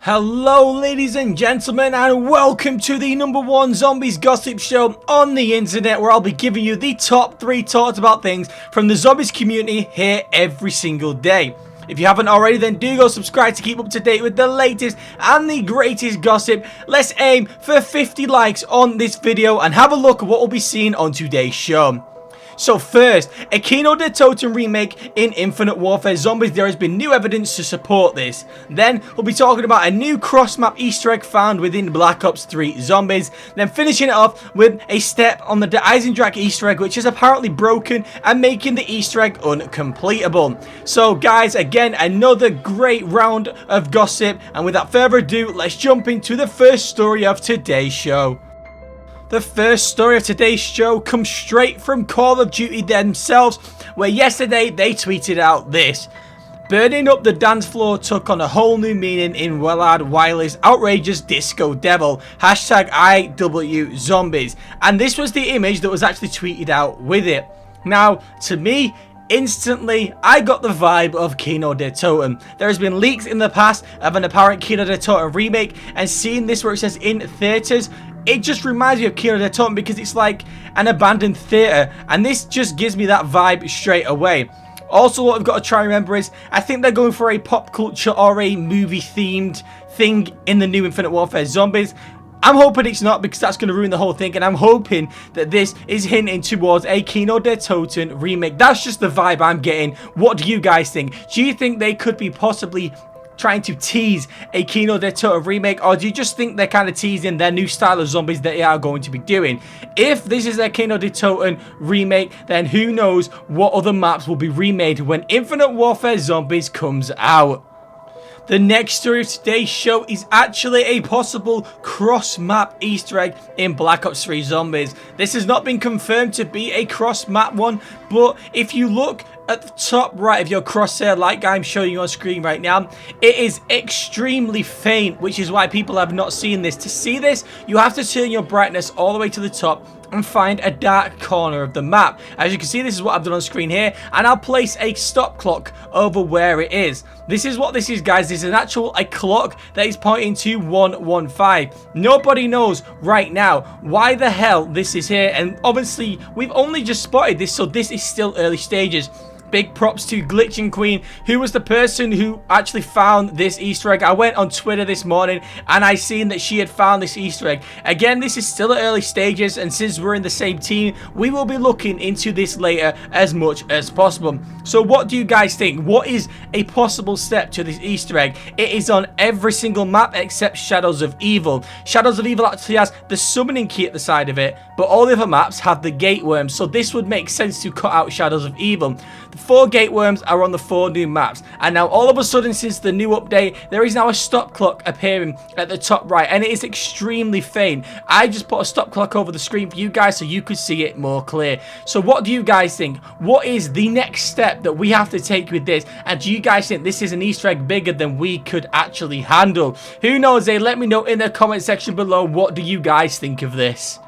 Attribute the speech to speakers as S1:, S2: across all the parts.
S1: Hello ladies and gentlemen, and welcome to the #1 zombies gossip show on the internet, where I'll be giving you the top 3 talked about things from the zombies community here every single day. If you haven't already, then do go subscribe to keep up to date with the latest and the greatest gossip. Let's aim for 50 likes on this video and have a look at what we'll be seeing on today's show. So first, a Kino Der Toten remake in Infinite Warfare Zombies. There has been new evidence to support this. Then, we'll be talking about a new cross-map Easter egg found within Black Ops 3 Zombies. Then finishing it off with a step on the Eisendrache Easter egg, which is apparently broken and making the Easter egg uncompletable. So guys, again, another great round of gossip. And without further ado, let's jump into the first story of today's show. The first story of today's show comes straight from Call of Duty themselves, where yesterday they tweeted out this: "Burning up the dance floor took on a whole new meaning in Willard Wiley's outrageous disco devil, #IW Zombies." And this was the image that was actually tweeted out with it. Now, to me, instantly, I got the vibe of Kino Der Toten. There has been leaks in the past of an apparent Kino Der Toten remake, and seeing this where it says in theaters, it just reminds me of Kino Der Toten because it's like an abandoned theater, and this just gives me that vibe straight away. Also, what I've got to try and remember is, I think they're going for a pop culture or a movie themed thing in the new Infinite Warfare Zombies. I'm hoping it's not, because that's going to ruin the whole thing, and I'm hoping that this is hinting towards a Kino Der Toten remake. That's just the vibe I'm getting. What do you guys think? Do you think they could be possibly trying to tease a Kino Der Toten remake, or do you just think they're kind of teasing their new style of zombies that they are going to be doing? If this is a Kino Der Toten remake, then who knows what other maps will be remade when Infinite Warfare Zombies comes out. The next story of today's show is actually a possible cross-map Easter egg in Black Ops 3 Zombies. This has not been confirmed to be a cross-map one, but if you look at the top right of your crosshair, like I'm showing you on screen right now, it is extremely faint, which is why people have not seen this. To see this, you have to turn your brightness all the way to the top and find a dark corner of the map. As you can see, this is what I've done on screen here, and I'll place a stop clock over where it is. This is what this is, guys. This is a clock that is pointing to 115. Nobody knows right now why the hell this is here, and obviously we've only just spotted this, so this is still early stages. Big props to Glitching Queen, who was the person who actually found this Easter egg. I went on Twitter this morning and I seen that she had found this Easter egg. Again, this is still at early stages, and since we're in the same team, we will be looking into this later as much as possible. So what do you guys think? What is a possible step to this Easter egg? It is on every single map except Shadows of Evil. Shadows of Evil actually has the summoning key at the side of it, but all the other maps have the gate worms, so this would make sense to cut out Shadows of Evil. The 4 gate worms are on the 4 new maps, and now all of a sudden, since the new update, there is now a stop clock appearing at the top right, and it is extremely faint. I just put a stop clock over the screen for you guys so you could see it more clear. So what do you guys think? What is the next step that we have to take with this, and do you guys think this is an Easter egg bigger than we could actually handle? Who knows? Let me know in the comment section below, what do you guys think of this?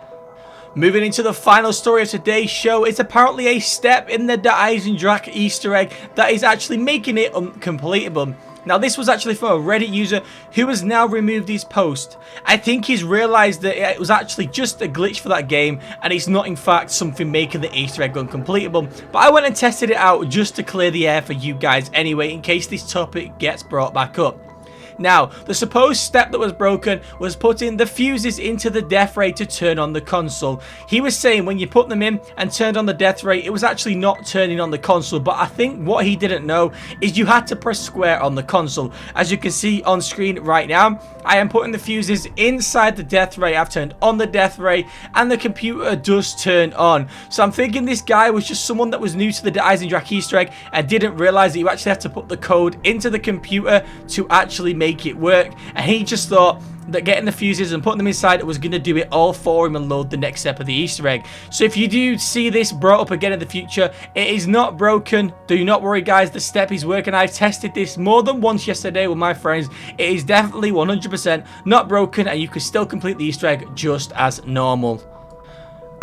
S1: Moving into the final story of today's show, it's apparently a step in the Eisendrache Easter egg that is actually making it uncompletable. Now, this was actually from a Reddit user who has now removed his post. I think he's realized that it was actually just a glitch for that game, and it's not in fact something making the Easter egg uncompletable. But I went and tested it out just to clear the air for you guys anyway, in case this topic gets brought back up. Now, the supposed step that was broken was putting the fuses into the death ray to turn on the console. He was saying when you put them in and turned on the death ray, it was actually not turning on the console, but I think what he didn't know is you had to press square on the console. As you can see on screen right now, I am putting the fuses inside the death ray. I've turned on the death ray, and the computer does turn on. So I'm thinking this guy was just someone that was new to the Eisendrache Easter egg and didn't realize that you actually had to put the code into the computer to actually make it work, and he just thought that getting the fuses and putting them inside it was going to do it all for him and load the next step of the Easter egg. So if you do see this brought up again in the future, it is not broken. Do not worry, guys. The step is working. I've tested this more than once yesterday with my friends. It is definitely 100% not broken, and you can still complete the Easter egg just as normal.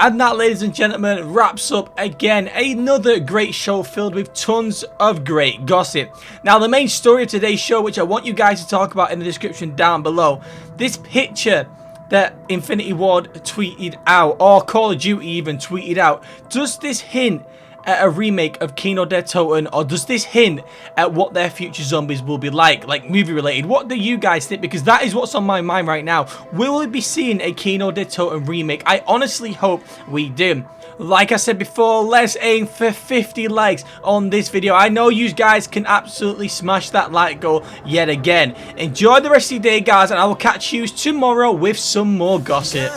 S1: And that, ladies and gentlemen, wraps up again another great show filled with tons of great gossip. Now, the main story of today's show, which I want you guys to talk about in the description down below, this picture that Infinity Ward tweeted out, or Call of Duty even tweeted out, does this hint at a remake of Kino Der Toten, or does this hint at what their future zombies will be like movie related? What do you guys think? Because that is what's on my mind right now. Will we be seeing a Kino Der Toten remake? I honestly hope we do. Like I said before, let's aim for 50 likes on this video. I know you guys can absolutely smash that like goal yet again. Enjoy the rest of your day, guys, and I will catch you tomorrow with some more gossip.